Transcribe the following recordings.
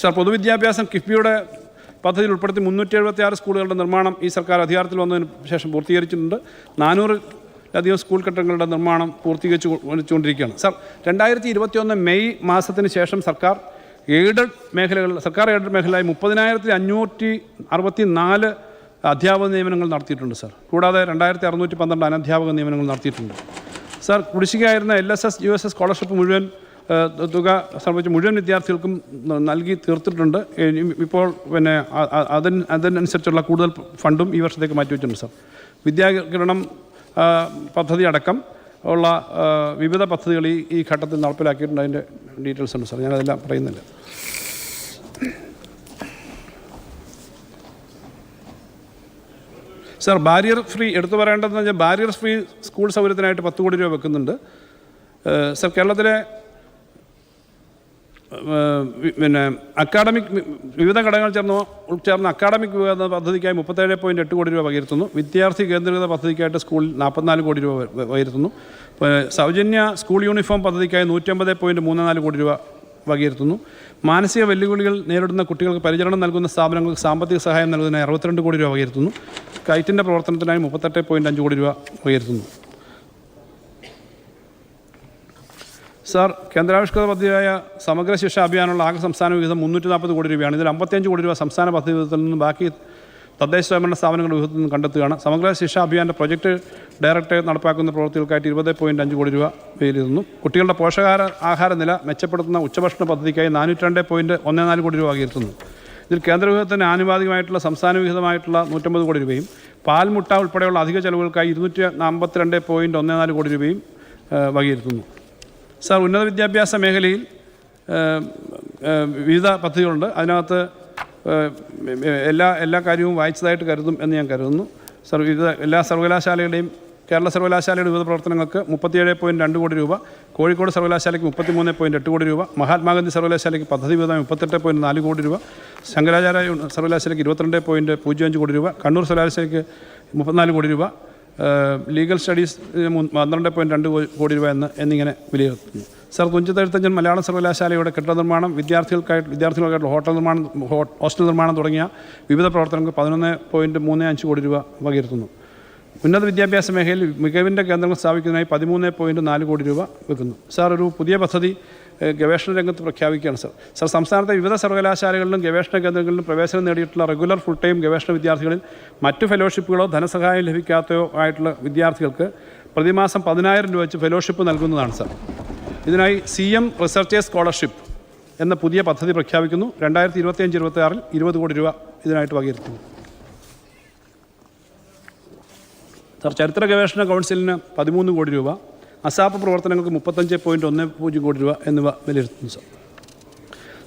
Sir, പൊതുവിദ്യാഭ്യാസം കിഫ്ബിയുടെ പദ്ധതിയിൽ ഉൾപ്പെടുത്തി 376 സ്കൂളുകളുടെ നിർമ്മാണം ഈ സർക്കാർ അധികാരത്തിൽ വന്നതിന് ശേഷം പൂർത്തീകരിച്ചിട്ടുണ്ട്. 400-ലധികം സ്കൂൾ കെട്ടിടങ്ങളുടെ നിർമ്മാണം പൂർത്തീകരിച്ചുകൊണ്ടിരിക്കുകയാണ്. സർ, 2021 മെയ് മാസത്തിന് ശേഷം സർക്കാർ എയ്ഡഡ് മേഖലകളിൽ 30,564 അധ്യാപക നിയമനങ്ങൾ നടത്തിയിട്ടുണ്ട് സർ. കൂടാതെ 2612 അനധ്യാപക നിയമനങ്ങൾ നടത്തിയിട്ടുണ്ട്. സർ, കുടിശ്ശികയായിരുന്ന LSS USS സ്കോളർഷിപ്പ് മുഴുവൻ തുക സംബന്ധിച്ച് മുഴുവൻ വിദ്യാർത്ഥികൾക്കും നൽകി തീർത്തിട്ടുണ്ട്. ഇപ്പോൾ അതിനനുസരിച്ചുള്ള കൂടുതൽ ഫണ്ടും ഈ വർഷത്തേക്ക് മാറ്റിവെച്ചിട്ടുണ്ട് സർ. വിദ്യാകിരണം പദ്ധതി അടക്കം ഉള്ള വിവിധ പദ്ധതികൾ ഈ ഘട്ടത്തിൽ നടപ്പിലാക്കിയിട്ടുണ്ട്. അതിൻ്റെ ഡീറ്റെയിൽസ് ഉണ്ട് സർ, ഞാനതെല്ലാം പറയുന്നില്ല. സർ, ബാരിയർ ഫ്രീ എടുത്തു പറയേണ്ടതെന്ന് വെച്ചാൽ ബാരിയർ ഫ്രീ സ്കൂൾ സൗകര്യത്തിനായിട്ട് 10 കോടി രൂപ വെക്കുന്നുണ്ട്. സർ, കേരളത്തിലെ അക്കാഡമിക് വിവിധ ഘടകങ്ങൾ ചേർന്ന അക്കാഡമിക് വികസന പദ്ധതിക്കായി 37.8 കോടി രൂപ വകയിരുത്തുന്നു. വിദ്യാർത്ഥി കേന്ദ്രീകൃത പദ്ധതിക്കായിട്ട് സ്കൂളിൽ 44 കോടി രൂപ വകയിരുത്തുന്നു. സൗജന്യ സ്കൂൾ യൂണിഫോം പദ്ധതിക്കായി 150.34 കോടി രൂപ വകയിരുത്തുന്നു. മാനസിക വെല്ലുവിളികൾ നേരിടുന്ന കുട്ടികൾക്ക് പരിചരണം നൽകുന്ന സ്ഥാപനങ്ങൾക്ക് സാമ്പത്തിക സഹായം നൽകുന്നതിനായി 62 കോടി രൂപ വകയിരുത്തുന്നു. കൈറ്റിൻ്റെ പ്രവർത്തനത്തിനായി 38.5 കോടി രൂപ വകയിരുത്തുന്നു. സർ, കേന്ദ്രാവിഷ്കൃത പദ്ധതിയായ സമഗ്ര ശിക്ഷ അഭിയാനുള്ള ആകെ സംസ്ഥാന വിഹിതം 340 കോടി രൂപയാണ്. ഇതിൽ 55 കോടി രൂപ സംസ്ഥാന പദ്ധതി വിഹിതത്തിൽ നിന്നും ബാക്കി തദ്ദേശ സ്വയംഭരണ സ്ഥാപനങ്ങളുടെ വിഹിതത്തിൽ നിന്നും കണ്ടെത്തുകയാണ്. സമഗ്ര ശിക്ഷ അഭിയാൻ്റെ പ്രൊജക്ട് ഡയറക്ടറേറ്റ് നടപ്പാക്കുന്ന പ്രവൃത്തികൾക്കായിട്ട് 20.5 കോടി രൂപ വിലയിരുത്തുന്നു. കുട്ടികളുടെ പോഷകാഹാര നില മെച്ചപ്പെടുത്തുന്ന ഉച്ചഭക്ഷണ പദ്ധതിക്കായി 402.14 കോടി രൂപ വകയിരുത്തുന്നു. ഇതിൽ കേന്ദ്ര വിഹിതത്തിന് ആനുപാതികമായിട്ടുള്ള സംസ്ഥാന വിഹിതമായിട്ടുള്ള 150 കോടി രൂപയും പാൽമുട്ട ഉൾപ്പെടെയുള്ള അധിക ചെലവുകൾക്കായി 252.14 കോടി രൂപയും വകയിരുത്തുന്നു. സർ, ഉന്നത വിദ്യാഭ്യാസ മേഖലയിൽ വിവിധ പദ്ധതികളുണ്ട്. അതിനകത്ത് എല്ലാ കാര്യവും വായിച്ചതായിട്ട് കരുതും എന്ന് ഞാൻ കരുതുന്നു. സർ, എല്ലാ സർവകലാശാലകളുടെയും കേരള സർവകലാശാലയുടെ വിവിധ പ്രവർത്തനങ്ങൾക്ക് 37.2 കോടി രൂപ, കോഴിക്കോട് സർവകലാശാലയ്ക്ക് 33.8 കോടി രൂപ, മഹാത്മാഗാന്ധി സർവകലാശാലയ്ക്ക് പദ്ധതി വിഹിതം 38.4 കോടി രൂപ, ശങ്കരാചാര്യ സർവകലാശാലയ്ക്ക് 22.05 കോടി രൂപ, കണ്ണൂർ സർവകലാശാലയ്ക്ക് 34 കോടി രൂപ, ലീഗൽ സ്റ്റഡീസ് 12.2 കോടി രൂപ എന്നിങ്ങനെ വിലയിരുത്തുന്നു. സർ, തുഞ്ചത്തെഴുത്തച്ഛൻ മലയാളം സർവകലാശാലയുടെ കെട്ടിട നിർമ്മാണം, വിദ്യാർത്ഥികൾക്കായിട്ട് ഹോസ്റ്റൽ നിർമ്മാണം തുടങ്ങിയ വിവിധ പ്രവർത്തനങ്ങൾക്ക് 11.35 കോടി രൂപ വകയിരുത്തുന്നു. ഉന്നത വിദ്യാഭ്യാസ മേഖലയിൽ മികവിൻ്റെ കേന്ദ്രങ്ങൾ സ്ഥാപിക്കുന്നതിനായി 13.4 കോടി രൂപ വെക്കുന്നു. സാർ, ഒരു പുതിയ പദ്ധതി ഗവേഷണ രംഗത്ത് പ്രഖ്യാപിക്കുകയാണ് സർ. സംസ്ഥാനത്തെ വിവിധ സർവകലാശാലകളിലും ഗവേഷണ കേന്ദ്രങ്ങളിലും പ്രവേശനം നേടിയിട്ടുള്ള റെഗുലർ ഫുൾ ടൈം ഗവേഷണ വിദ്യാർത്ഥികളിൽ മറ്റു ഫെലോഷിപ്പുകളോ ധനസഹായം ലഭിക്കാത്തയോ ആയിട്ടുള്ള വിദ്യാർത്ഥികൾക്ക് പ്രതിമാസം 10,000 രൂപ വെച്ച് ഫെലോഷിപ്പ് നൽകുന്നതാണ് സർ. ഇതിനായി CM റിസർച്ചേഴ്സ് സ്കോളർഷിപ്പ് എന്ന പുതിയ പദ്ധതി പ്രഖ്യാപിക്കുന്നു. 2025-26 20 കോടി രൂപ ഇതിനായിട്ട് വകയിരുത്തുന്നു. സർ, ചരിത്ര ഗവേഷണ കൗൺസിലിന് 13 കോടി രൂപ, അസാപ്പ് പ്രവർത്തനങ്ങൾക്ക് 35.10 കോടി രൂപ എന്നിവ വിലയിരുത്തുന്നു സർ.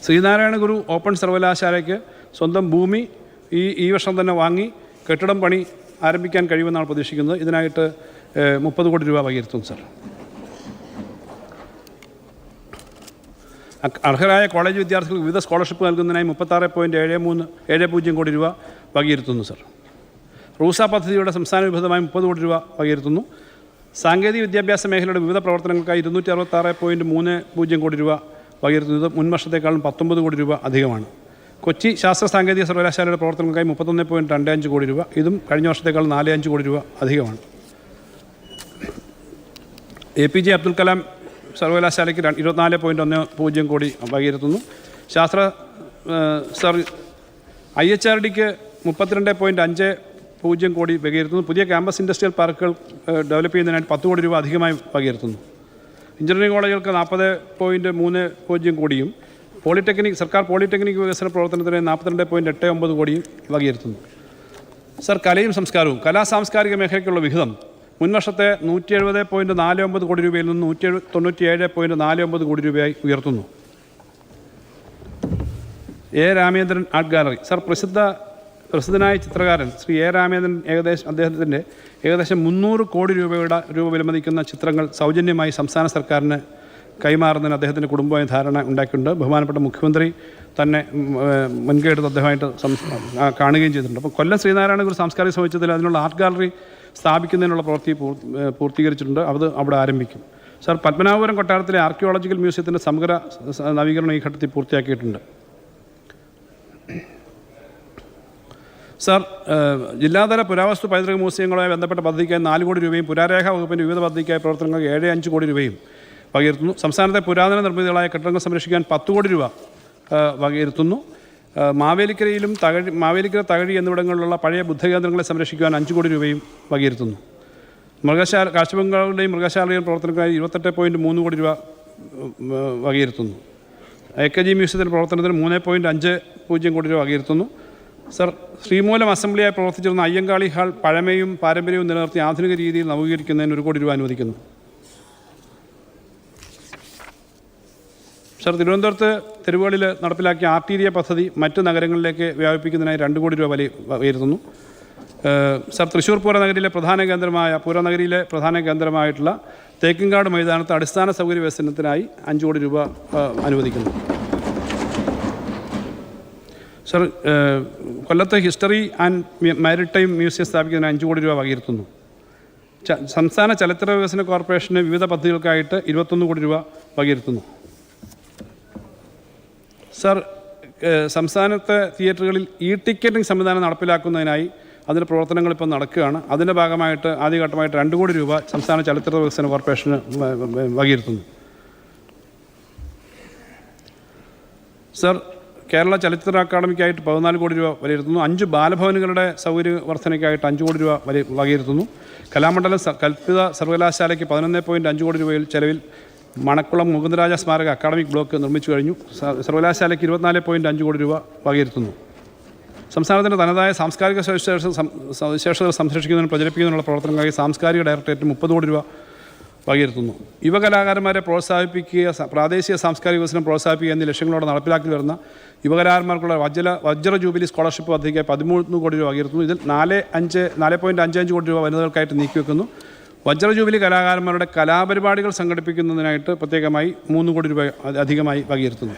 ശ്രീനാരായണ ഗുരു ഓപ്പൺ സർവകലാശാലയ്ക്ക് സ്വന്തം ഭൂമി ഈ വർഷം തന്നെ വാങ്ങി കെട്ടിടം പണി ആരംഭിക്കാൻ കഴിയുമെന്നാണ് പ്രതീക്ഷിക്കുന്നത്. ഇതിനായിട്ട് 30 കോടി രൂപ വകയിരുത്തുന്നു സർ. അർഹരായ കോളേജ് വിദ്യാർത്ഥികൾക്ക് വിവിധ സ്കോളർഷിപ്പ് നൽകുന്നതിനായി 36.70 കോടി രൂപ വകയിരുത്തുന്നു സർ. റൂസ പദ്ധതിയുടെ സംസ്ഥാന വിഹിതമായി 30 കോടി രൂപ വകയിരുത്തുന്നു. സാങ്കേതിക വിദ്യാഭ്യാസ മേഖലയുടെ വിവിധ പ്രവർത്തനങ്ങൾക്കായി 266.30 കോടി രൂപ വകയിരുത്തുന്നത് മുൻ വർഷത്തേക്കാളും 19 കോടി രൂപ അധികമാണ്. കൊച്ചി ശാസ്ത്ര സാങ്കേതിക സർവകലാശാലയുടെ പ്രവർത്തനങ്ങൾക്കായി 31.25 കോടി രൂപ, ഇതും കഴിഞ്ഞ വർഷത്തേക്കാളും 45 കോടി രൂപ അധികമാണ്. APJ അബ്ദുൽ കലാം സർവകലാശാലയ്ക്ക് 24.10 കോടി വകയിരുത്തുന്നു. സർ, IHRDക്ക് 32.50 കോടി വകയിരുത്തുന്നു. പുതിയ ക്യാമ്പസ് ഇൻഡസ്ട്രിയൽ പാർക്കുകൾ ഡെവലപ്പ് ചെയ്യുന്നതിനായിട്ട് 10 കോടി രൂപ അധികമായി വകയിരുത്തുന്നു. എഞ്ചിനീയറിംഗ് കോളേജുകൾക്ക് 40.30 കോടിയും സർക്കാർ പോളിടെക്നിക് വികസന പ്രവർത്തനത്തിന് 42.89 കോടിയും വകയിരുത്തുന്നു. സർ, കലയും സംസ്കാരവും കലാ സാംസ്കാരിക മേഖലയ്ക്കുള്ള വിഹിതം മുൻ വർഷത്തെ 170.49 കോടി രൂപയിൽ നിന്ന് 197.49 കോടി രൂപയായി ഉയർത്തുന്നു. Ramendran art gallery. സർ, പ്രസിദ്ധനായ ചിത്രകാരൻ ശ്രീ രാമേന്ദ്രൻ അദ്ദേഹത്തിൻ്റെ ഏകദേശം 300 കോടി രൂപ വിലമതിക്കുന്ന ചിത്രങ്ങൾ സൗജന്യമായി സംസ്ഥാന സർക്കാരിന് കൈമാറുന്നതിന് അദ്ദേഹത്തിൻ്റെ കുടുംബമായി ധാരണ ഉണ്ടാക്കിയിട്ടുണ്ട്. ബഹുമാനപ്പെട്ട മുഖ്യമന്ത്രി തന്നെ മുൻകൈ എടുത്ത് അദ്ദേഹമായിട്ട് കാണുകയും ചെയ്തിട്ടുണ്ട്. അപ്പോൾ കൊല്ലം ശ്രീനാരായണ ഗുരു സാംസ്കാരിക സമുച്ചയത്തിൽ അതിനുള്ള ആർട്ട് ഗാലറി സ്ഥാപിക്കുന്നതിനുള്ള പ്രവൃത്തി പൂർത്തീകരിച്ചിട്ടുണ്ട്. അത് അവിടെ ആരംഭിക്കും. സർ, പത്മനാഭപുരം കൊട്ടാരത്തിലെ ആർക്കിയോളജിക്കൽ മ്യൂസിയത്തിൻ്റെ സമഗ്ര നവീകരണം ഈ ഘട്ടത്തിൽ പൂർത്തിയാക്കിയിട്ടുണ്ട്. സാർ, ജില്ലാതല പുരാവസ്തു പൈതൃക മ്യൂസിയങ്ങളുമായി ബന്ധപ്പെട്ട പദ്ധതിക്കായി 4 കോടി രൂപയും പുരാരേഖ വകുപ്പിൻ്റെ വിവിധ പദ്ധതിക്കായ പ്രവർത്തനങ്ങൾക്ക് 7.5 കോടി രൂപയും വകയിരുത്തുന്നു. സംസ്ഥാനത്തെ പുരാതന നിർമ്മിതികളായ കെട്ടിടങ്ങൾ സംരക്ഷിക്കാൻ 10 കോടി രൂപ വകയിരുത്തുന്നു. മാവേലിക്കര തകഴി എന്നിവിടങ്ങളിലുള്ള പഴയ ബുദ്ധകേന്ദ്രങ്ങളെ സംരക്ഷിക്കുവാൻ 5 കോടി രൂപയും വകയിരുത്തുന്നു. കാഴ്ചബംഗ്ലാവുകളുടെയും മൃഗശാലകളുടെയും പ്രവർത്തനത്തിനായി 28.3 കോടി രൂപ വകയിരുത്തുന്നു. AKG മ്യൂസിയത്തിൻ്റെ പ്രവർത്തനത്തിന് 3.50 കോടി രൂപ വകയിരുത്തുന്നു. സർ, ശ്രീമൂലം അസംബ്ലിയായി പ്രവർത്തിച്ചിരുന്ന അയ്യങ്കാളി ഹാൾ പഴമയും പാരമ്പര്യവും നിലനിർത്തി ആധുനിക രീതിയിൽ നവീകരിക്കുന്നതിന് 1 കോടി രൂപ അനുവദിക്കുന്നു. സർ, തിരുവനന്തപുരത്ത് തെരുവുകളിൽ നടപ്പിലാക്കിയ ആർട്ടീരിയ പദ്ധതി മറ്റ് നഗരങ്ങളിലേക്ക് വ്യാപിപ്പിക്കുന്നതിനായി 2 കോടി രൂപ വകയിരുത്തുന്നു. സർ, തൃശ്ശൂർ പൂരനഗരിയിലെ പ്രധാന കേന്ദ്രമായിട്ടുള്ള തേക്കിൻകാട് മൈതാനത്ത് അടിസ്ഥാന സൗകര്യ വികസനത്തിനായി 5 കോടി രൂപ അനുവദിക്കുന്നു. സർ, കൊല്ലത്ത് ഹിസ്റ്ററി ആൻഡ് മാരിടൈം മ്യൂസിയം സ്ഥാപിക്കുന്നതിന് 5 കോടി രൂപ വകയിരുത്തുന്നു. സംസ്ഥാന ചലച്ചിത്ര വികസന കോർപ്പറേഷന് വിവിധ പദ്ധതികൾക്കായിട്ട് 21 കോടി രൂപ വകയിരുത്തുന്നു. സർ, സംസ്ഥാനത്തെ തിയേറ്ററുകളിൽ ടിക്കറ്റിംഗ് സംവിധാനം നടപ്പിലാക്കുന്നതിനായി അതിൻ്റെ പ്രവർത്തനങ്ങൾ ഇപ്പോൾ നടക്കുകയാണ്. അതിൻ്റെ ഭാഗമായിട്ട് ആദ്യഘട്ടമായിട്ട് 2 കോടി രൂപ സംസ്ഥാന ചലച്ചിത്ര വികസന കോർപ്പറേഷന് വകയിരുത്തുന്നു. സർ, കേരള ചലച്ചിത്ര അക്കാദമിക്കായിട്ട് 14 കോടി രൂപ വകയിരുത്തുന്നു. 5 ബാലഭവനുകളുടെ സൗകര്യ വർധനയ്ക്കായിട്ട് 5 കോടി രൂപ വകയിരുത്തുന്നു. കലാമണ്ഡലം കൽപ്പിത സർവകലാശാലയ്ക്ക് 11.5 കോടി രൂപയിൽ ചെലവിൽ മണക്കുളം മുകുന്ദരാജ സ്മാരക അക്കാദമിക് ബ്ലോക്ക് നിർമ്മിച്ചു കഴിഞ്ഞു. സർവകലാശാലയ്ക്ക് 24.5 കോടി രൂപ വകയിരുത്തുന്നു. സംസ്ഥാനത്തിൻ്റെ തനതായ സാംസ്കാരിക സവിശേഷതകൾ സംരക്ഷിക്കുന്നതിനും പ്രചരിപ്പിക്കുന്നതിനുള്ള പ്രവർത്തനങ്ങൾക്കായി സാംസ്കാരിക ഡയറക്ടറേറ്റ് 30 കോടി രൂപ വകയിരുത്തുന്നു. യുവകലാകാരന്മാരെ പ്രോത്സാഹിപ്പിക്കുക, പ്രാദേശിക സാംസ്കാരിക വികസനം പ്രോത്സാഹിപ്പിക്കുക എന്നീ ലക്ഷ്യങ്ങളോടെ നടപ്പിലാക്കി വരുന്ന യുവകലാകാരന്മാർക്കുള്ള വജ്ര ജൂബിലി സ്കോളർഷിപ്പ് പദ്ധതിക്കായി 13 കോടി രൂപ വകയിരുത്തുന്നു. ഇതിൽ 4.55 കോടി രൂപ വനിതകൾക്കായിട്ട് നീക്കിവെക്കുന്നു. വജ്ര ജൂബിലി കലാകാരന്മാരുടെ കലാപരിപാടികൾ സംഘടിപ്പിക്കുന്നതിനായിട്ട് പ്രത്യേകമായി 3 കോടി രൂപ അധികമായി വകയിരുത്തുന്നു.